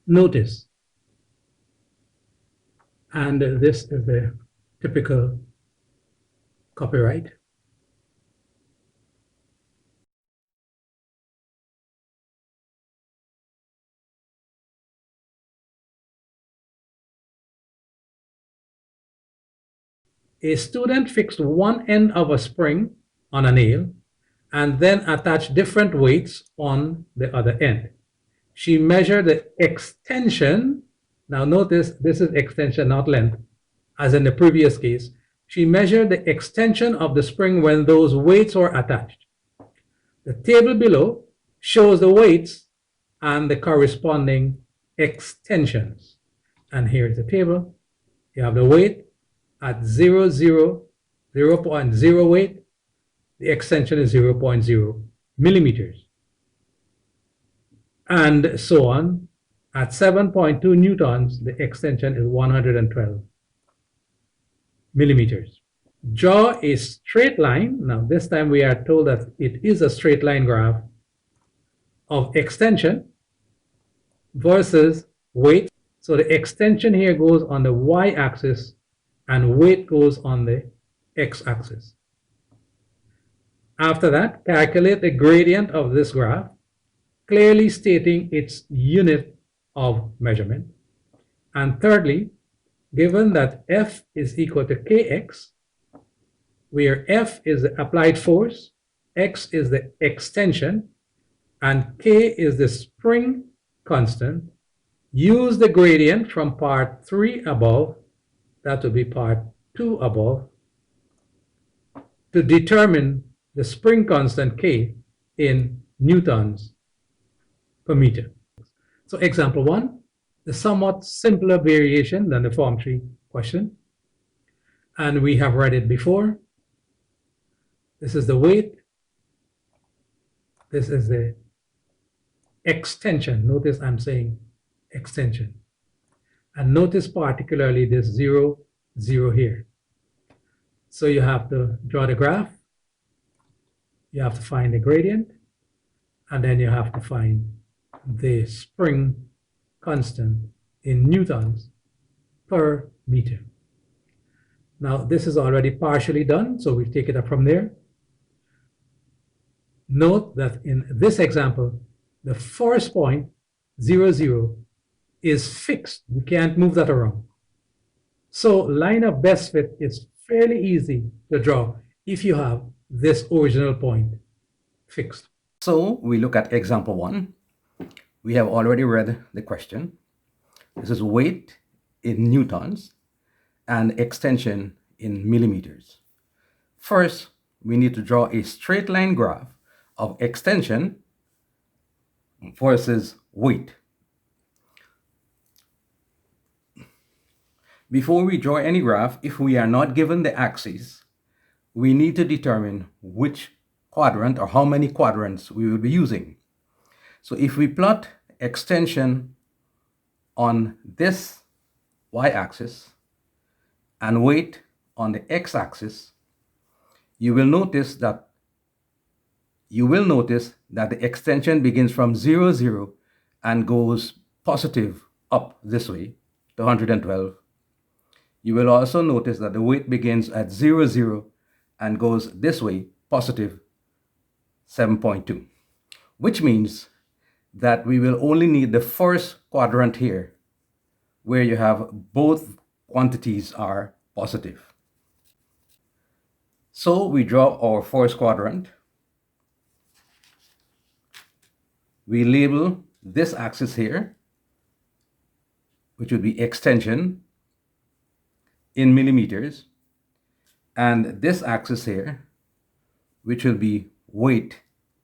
Notice, and this is the typical copyright. A student fixed one end of a spring on a nail and then attached different weights on the other end. She measured the extension. Now notice this is extension, not length, as in the previous case. She measured the extension of the spring when those weights were attached. The table below shows the weights and the corresponding extensions. And here's the table. You have the weight at 0.0 weight. The extension is 0.0 millimeters. And so on. At 7.2 newtons, the extension is 112 millimeters. Draw a straight line. Now, this time we are told that it is a straight line graph of extension versus weight. So the extension here goes on the y-axis and weight goes on the x-axis. After that, calculate the gradient of this graph, clearly stating its unit of measurement. And thirdly, given that F is equal to Kx, where F is the applied force, X is the extension, and K is the spring constant, use the gradient from part 3 above, that would be part 2 above, to determine the spring constant K in newtons per meter. So example 1, the somewhat simpler variation than the form 3 question. And we have read it before. This is the weight. This is the extension. Notice I'm saying extension. And notice particularly this 0, 0 here. So you have to draw the graph. You have to find the gradient. And then you have to find the spring constant in newtons per meter. Now, this is already partially done, so we take it up from there. Note that in this example, the first point, 0, 0, is fixed. You can't move that around. So line of best fit is fairly easy to draw if you have this original point fixed. So we look at example 1. We have already read the question. This is weight in newtons and extension in millimeters. First, we need to draw a straight line graph of extension versus weight. Before we draw any graph, if we are not given the axes, we need to determine which quadrant or how many quadrants we will be using. So if we plot extension on this y-axis and weight on the x-axis, you will notice that the extension begins from 0, 0 and goes positive up this way to 112. You will also notice that the weight begins at 0, 0 and goes this way, positive 7.2, which means that we will only need the first quadrant here, where you have both quantities are positive. So we draw our first quadrant. We label this axis here, which would be extension in millimeters, and this axis here, which will be weight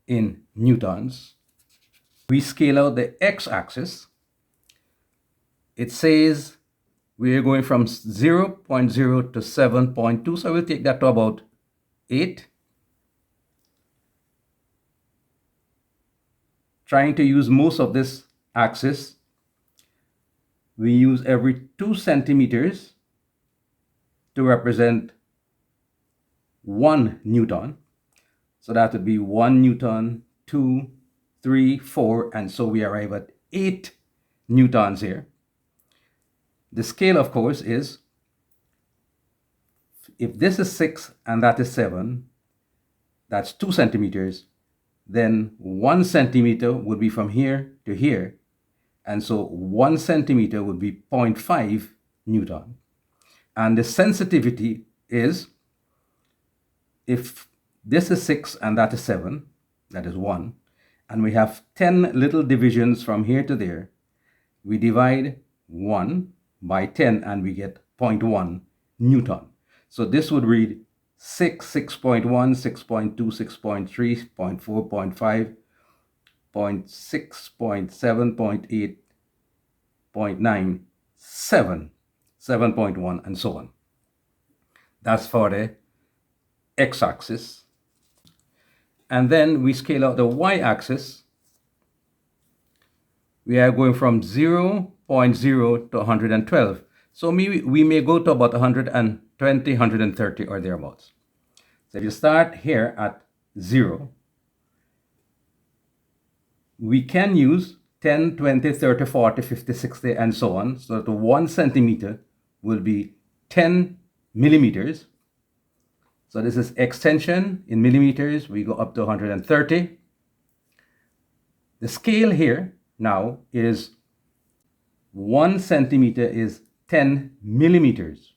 in newtons. We scale out the x-axis. It says we are going from 0.0 to 7.2, so we'll take that to about 8. Trying to use most of this axis, we use every 2 centimeters to represent 1 newton. So that would be 1 newton, 2, 3, 4, and so we arrive at 8 newtons here. The scale, of course, is, if this is 6 and that is 7, that's 2 centimeters, then 1 centimeter would be from here to here. And so 1 centimeter would be 0.5 Newton. And the sensitivity is, if this is 6 and that is 7, that is 1, and we have 10 little divisions from here to there, we divide 1 by 10 and we get 0.1 Newton. So this would read 6, 6.1, 6.2, 6.3, 0.4, 0.5, 0.6, 0.7, 0.8, 0.9, 7, 7.1, and so on. That's for the x-axis. And then we scale out the y-axis. We are going from 0.0 to 112. So we may go to about 120, 130 or thereabouts. So if you start here at 0, we can use 10, 20, 30, 40, 50, 60, and so on. So that 1 centimeter will be 10 millimeters. So this is extension in millimeters. We go up to 130. The scale here now is 1 centimeter is 10 millimeters.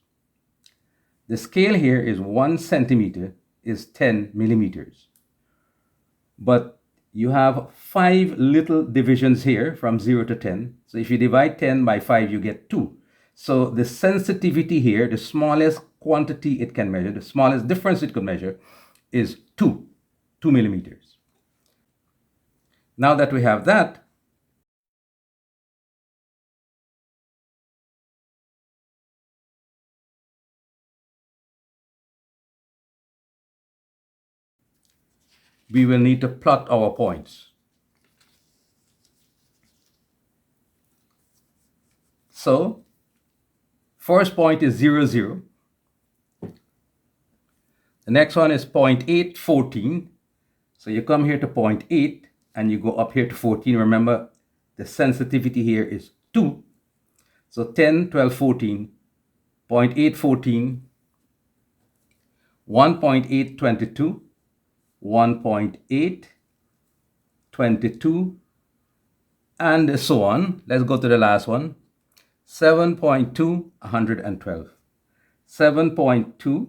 The scale here is 1 centimeter is 10 millimeters. But you have 5 little divisions here from 0 to 10. So if you divide 10 by 5, you get 2. So the sensitivity here, the smallest quantity it can measure, the smallest difference it could measure, is 2 millimeters. Now that we have that, we will need to plot our points. So first point is 0, 0. The next one is 0.8, 14. So you come here to 0.8 and you go up here to 14. Remember, the sensitivity here is 2. So 10, 12, 14, 0.8, 14, 1.8, 22, 1.8, 22, and so on. Let's go to the last one. 7.2, 112. 7.2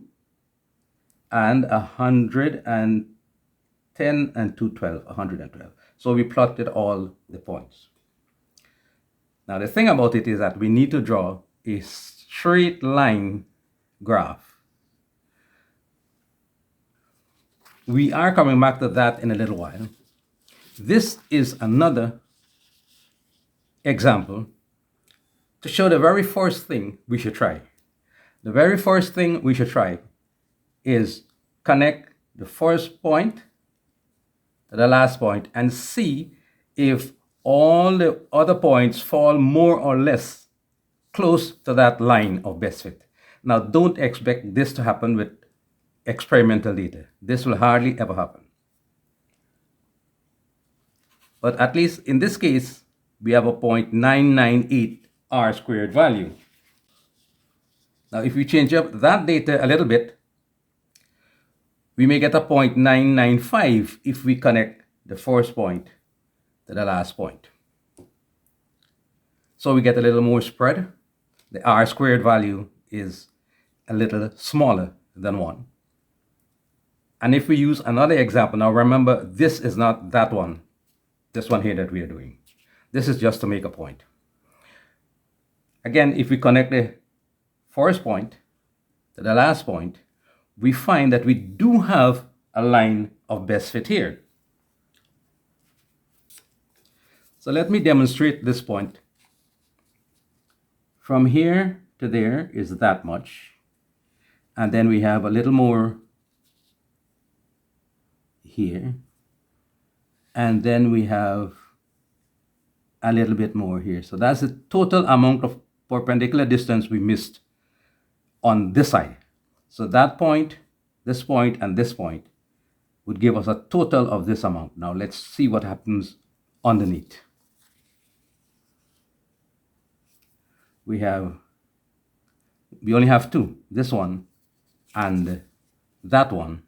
and 110 and 212, 112. So we plotted all the points. Now the thing about it is that we need to draw a straight line graph. We are coming back to that in a little while. This is another example to show the very first thing we should try. The very first thing we should try is connect the first point to the last point and see if all the other points fall more or less close to that line of best fit. Now, don't expect this to happen with experimental data. This will hardly ever happen. But at least in this case, we have a 0.998 R squared value. Now, if we change up that data a little bit, we may get a 0.995 if we connect the first point to the last point. So we get a little more spread. The R squared value is a little smaller than 1. And if we use another example, now remember, this is not that one, this one here that we are doing. This is just to make a point. Again, if we connect the first point to the last point, we find that we do have a line of best fit here. So let me demonstrate this point. From here to there is that much. And then we have a little more here. And then we have a little bit more here. So that's the total amount of perpendicular distance we missed on this side. So that point, this point, and this point would give us a total of this amount. Now let's see what happens underneath. we only have two, this one and that one.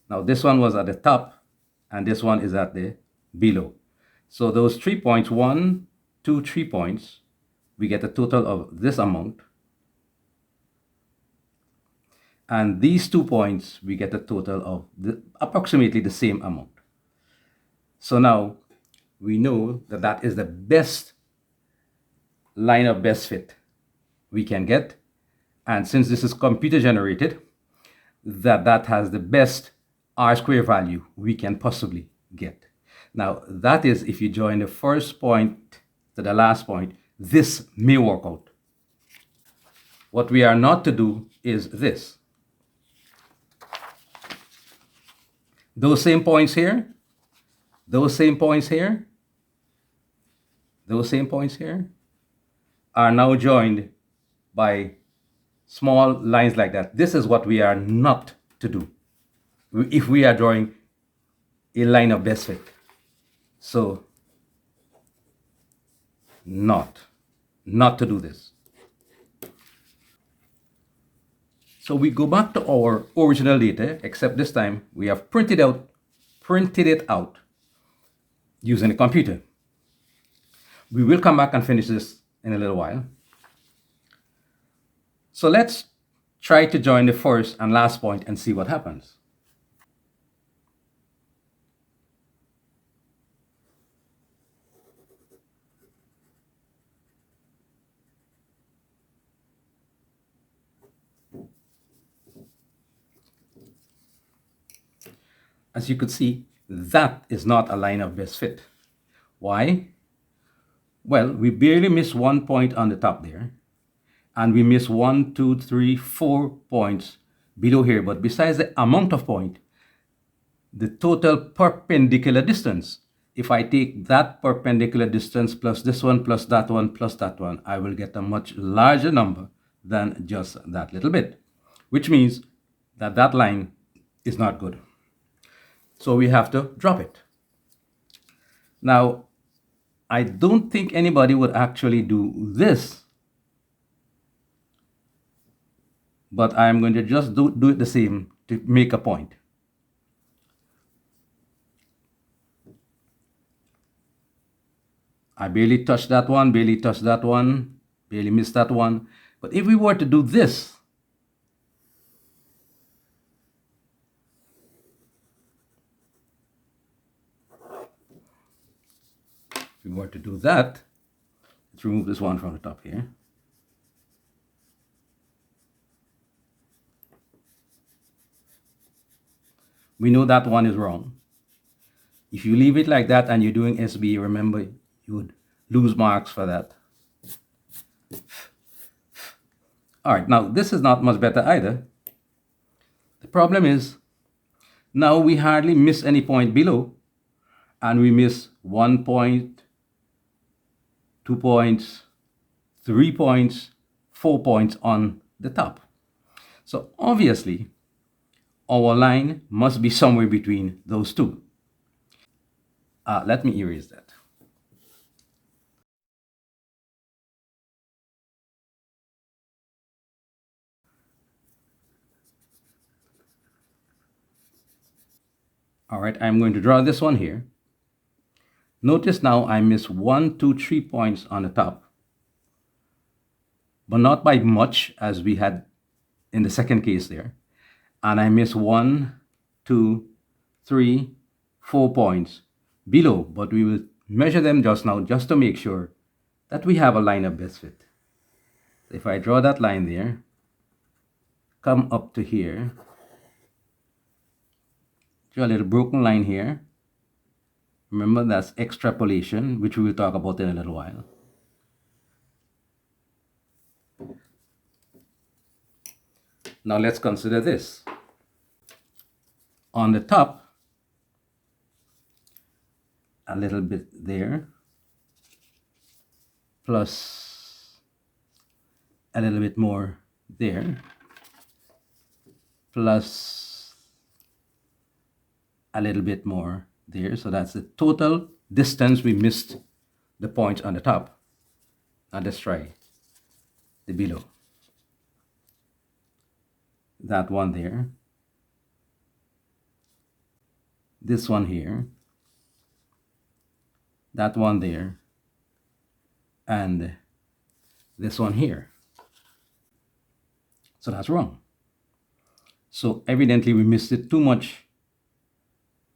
Now this one was at the top and this one is at the below. So those 3 points, 1, 2, 3 points, we get a total of this amount. And these 2 points, we get a total of approximately the same amount. So now we know that that is the best line of best fit we can get. And since this is computer generated, that has the best R-square value we can possibly get. Now, that is if you join the first point to the last point, this may work out. What we are not to do is this. Those same points here, those same points here, those same points here are now joined by small lines like that. This is what we are not to do if we are drawing a line of best fit. So not to do this. So we go back to our original data, except this time we have printed it out using a computer. We will come back and finish this in a little while. So let's try to join the first and last point and see what happens. As you could see, that is not a line of best fit. Why? Well, we barely miss 1 point on the top there, and we miss 1, 2, 3, 4 points below here. But besides the amount of point, the total perpendicular distance, if I take that perpendicular distance plus this one plus that one, I will get a much larger number than just that little bit, which means that that line is not good. So we have to drop it. Now, I don't think anybody would actually do this, but I'm going to just do it the same to make a point. I barely touched that one, barely touched that one, barely missed that one. But if we were to do this, if we were to do that, let's remove this one from the top here. We know that one is wrong. If you leave it like that and you're doing SB, remember you would lose marks for that. All right, now this is not much better either. The problem is now we hardly miss any point below, and we miss 1 point, 2 points, 3 points, 4 points on the top. So obviously, our line must be somewhere between those two. Let me erase that. All right, I'm going to draw this one here. Notice now I miss 1, 2, 3 points on the top, but not by much as we had in the second case there. And I miss 1, 2, 3, 4 points below, but we will measure them just now just to make sure that we have a line of best fit. If I draw that line there, come up to here, draw a little broken line here. Remember, that's extrapolation, which we will talk about in a little while. Now let's consider this. On the top, a little bit there, plus a little bit more there, plus a little bit more there. So that's the total distance we missed the point on the top. Now let's try the below. That one there. This one here. That one there. And this one here. So that's wrong. So evidently we missed it too much.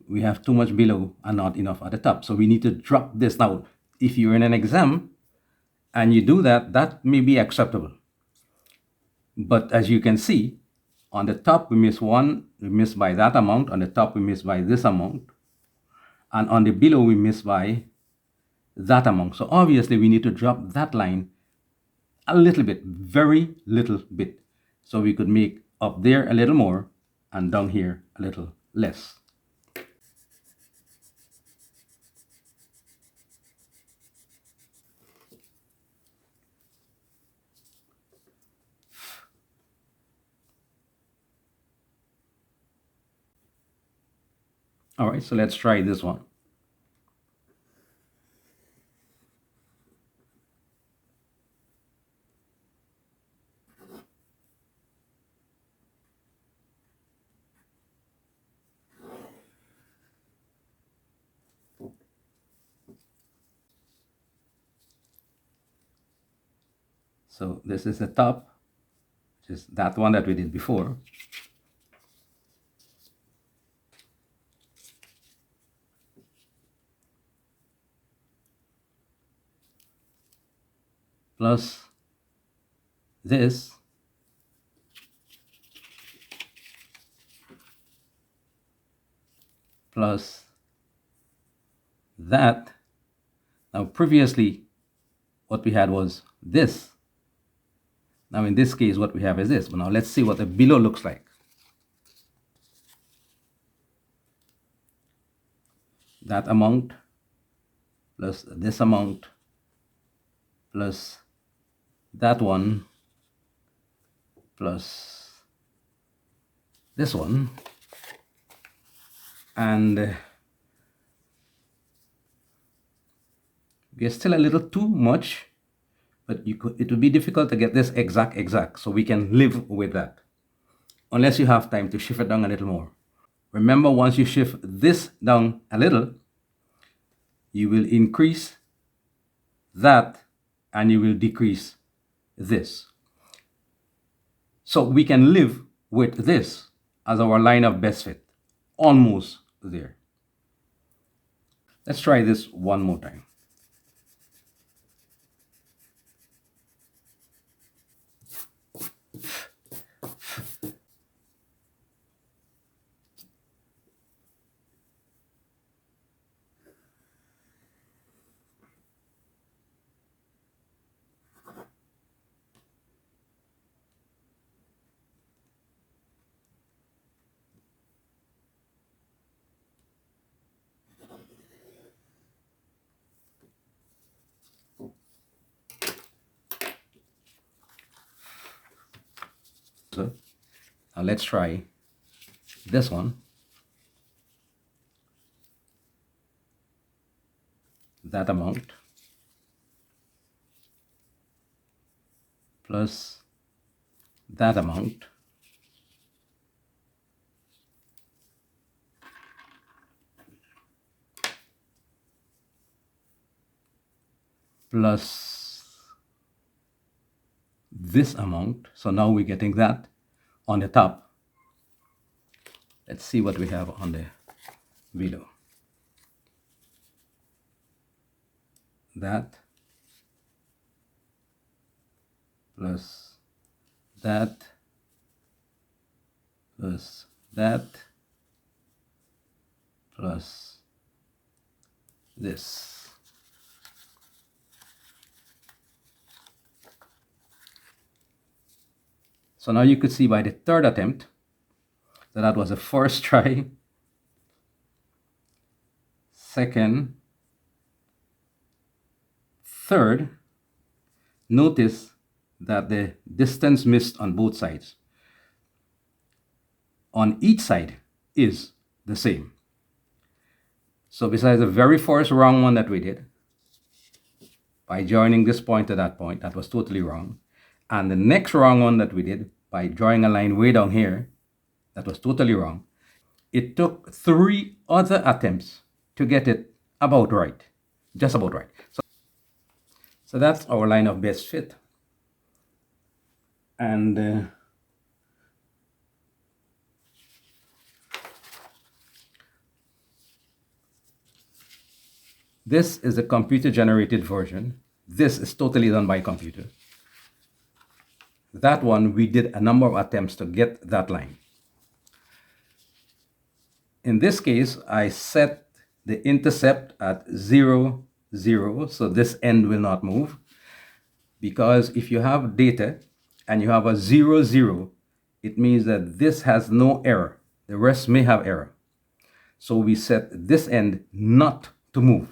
We have too much below and not enough at the top. So we need to drop this. Now, if you're in an exam and you do that, that may be acceptable. But as you can see, on the top we miss one, we miss by that amount. On the top we miss by this amount. And on the below we miss by that amount. So obviously we need to drop that line a little bit, very little bit. So we could make up there a little more and down here a little less. All right, so let's try this one. So this is the top, which is that one that we did before. Plus this plus that. Now previously what we had was this. Now in this case what we have is this. But now let's see what the below looks like. That amount plus this amount plus that one plus this one, and we are still a little too much, but it would be difficult to get this exact, so we can live with that unless you have time to shift it down a little more. Remember, once you shift this down a little, you will increase that and you will decrease this. So we can live with this as our line of best fit, almost there. Let's try this one more time. So now let's try this one. That amount plus that amount plus this amount. So now we're getting that on the top. Let's see what we have on the below. That plus that plus that plus this. So now you could see by the third attempt that that was the first try, second, third. Notice that the distance missed on both sides, on each side, is the same. So besides the very first wrong one that we did, by joining this point to that point, that was totally wrong. And the next wrong one that we did, by drawing a line way down here, that was totally wrong. It took 3 other attempts to get it about right, just about right. So that's our line of best fit. And this is the computer-generated version. This is totally done by computer. That one, we did a number of attempts to get that line. In this case, I set the intercept at 0, 0, so this end will not move. Because if you have data and you have a 0, 0, it means that this has no error. The rest may have error. So we set this end not to move.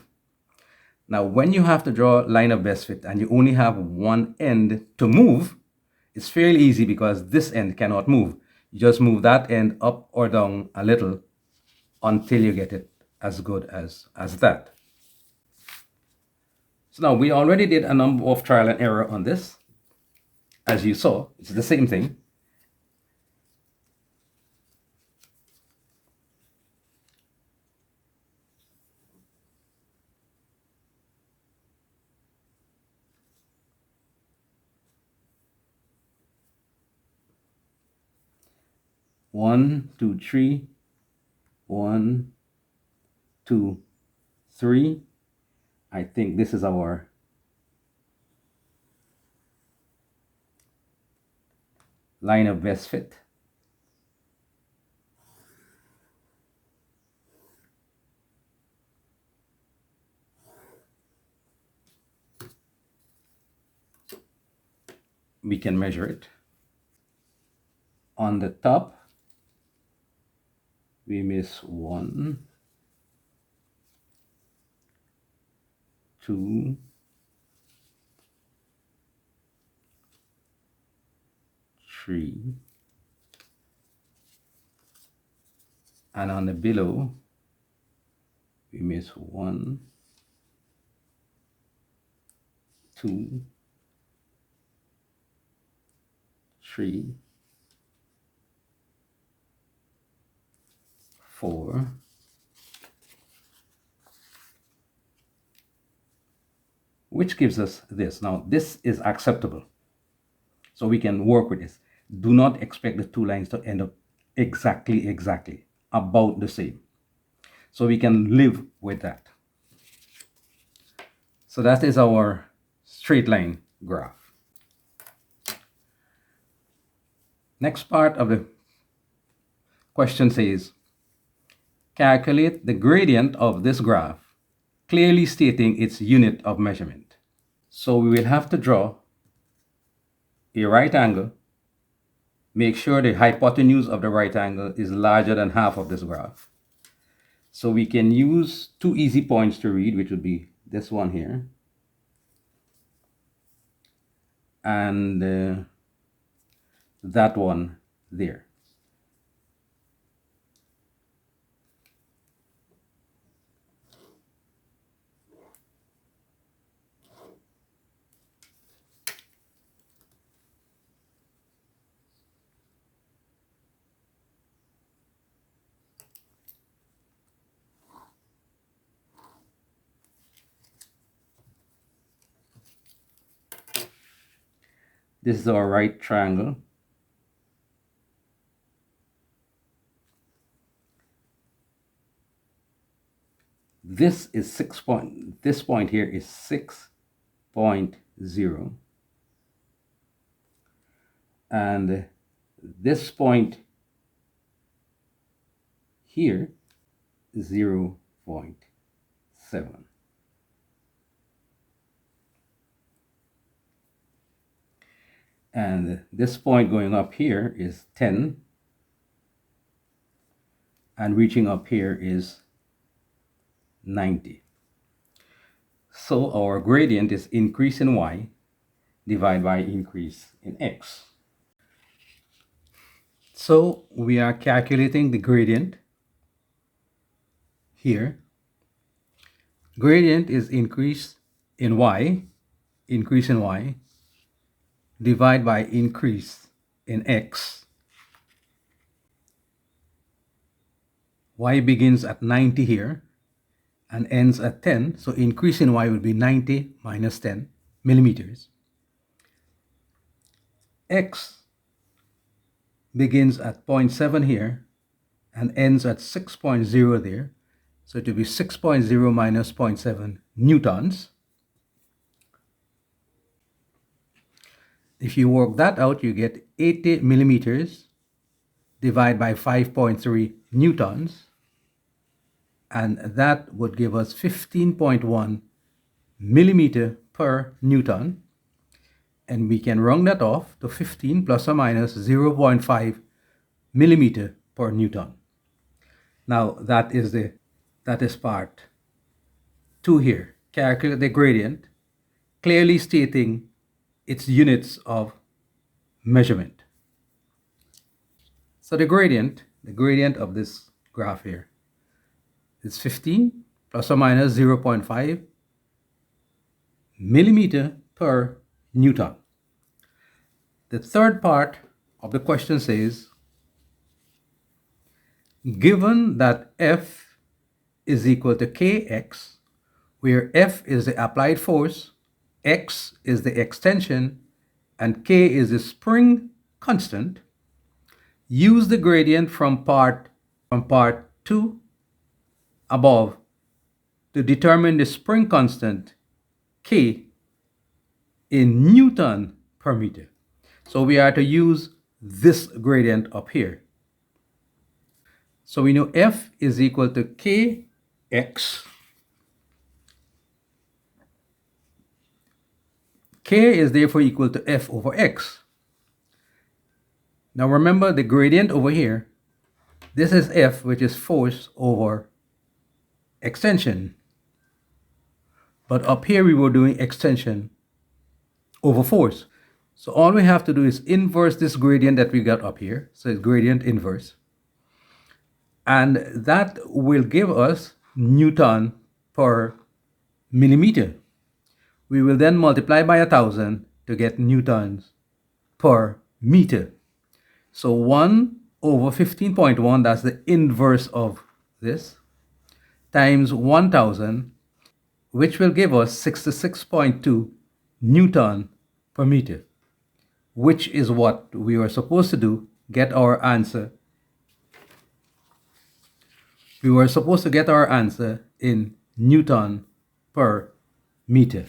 Now, when you have to draw a line of best fit and you only have one end to move, it's fairly easy because this end cannot move. You just move that end up or down a little until you get it as good as that. So now we already did a number of trial and error on this. As you saw, it's the same thing. One, two, three. 1, 2, 3. I think this is our line of best fit. We can measure it. On the top, we miss 1, 2, 3, and on the below, we miss 1, 2, 3, 4, which gives us this. Now, this is acceptable. So we can work with this. Do not expect the 2 lines to end up exactly about the same. So we can live with that. So that is our straight line graph. Next part of the question says, calculate the gradient of this graph, clearly stating its unit of measurement. So we will have to draw a right angle. Make sure the hypotenuse of the right angle is larger than half of this graph. So we can use 2 easy points to read, which would be this one here and that one there. This is our right triangle. This is 6 point. This point here is 6.0. And this point here is 0.7. And this point going up here is 10. And reaching up here is 90. So our gradient is increase in y divided by increase in x. So we are calculating the gradient here. Gradient is increase in y, divide by increase in x. Y begins at 90 here and ends at 10. So increase in y will be 90 minus 10 millimeters. X begins at 0.7 here and ends at 6.0 there. So it will be 6.0 minus 0.7 newtons. If you work that out, you get 80 millimeters divided by 5.3 newtons. And that would give us 15.1 millimeter per newton. And we can round that off to 15 plus or minus 0.5 millimeter per newton. Now that is part 2 here. Calculate the gradient, clearly stating its units of measurement. So the gradient of this graph here is 15 plus or minus 0.5 millimeter per newton. The third part of the question says, given that F is equal to Kx, where F is the applied force, X is the extension, and K is the spring constant, use the gradient from part 2 above to determine the spring constant K in Newton per meter. So we are to use this gradient up here. So we know F is equal to Kx. K is therefore equal to F over X. Now remember the gradient over here. This is F, which is force over extension. But up here we were doing extension over force. So all we have to do is inverse this gradient that we got up here. So it's gradient inverse. And that will give us Newton per millimeter. We will then multiply by 1,000 to get newtons per meter. So 1 over 15.1, that's the inverse of this, times 1,000, which will give us 66.2 Newton per meter, which is what we were supposed to do, get our answer. We were supposed to get our answer in Newton per meter.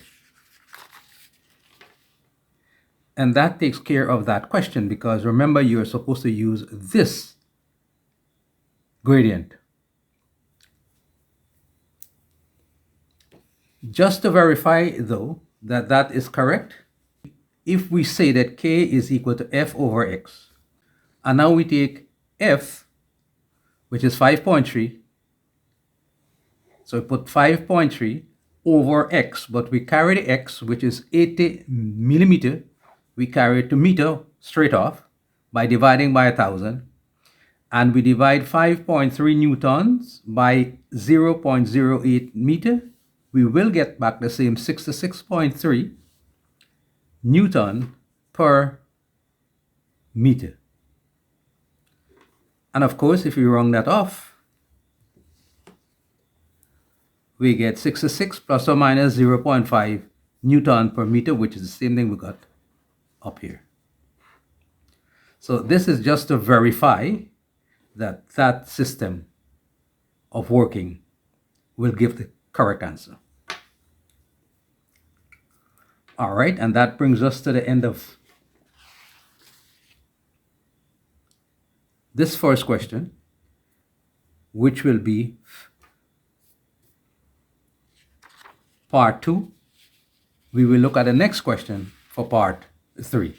And that takes care of that question, because remember, you're supposed to use this gradient. Just to verify, though, that that is correct, if we say that K is equal to F over X, and now we take F, which is 5.3, so we put 5.3 over X, but we carry the X, which is 80 millimeter, we carry it to meter straight off by dividing by 1,000. And we divide 5.3 newtons by 0.08 meter. We will get back the same 66.3 Newton per meter. And of course, if we round that off, we get 66 plus or minus 0.5 Newton per meter, which is the same thing we got up here. So this is just to verify that that system of working will give the correct answer. All right, and that brings us to the end of this first question, which will be part 2. We will look at the next question for part 3.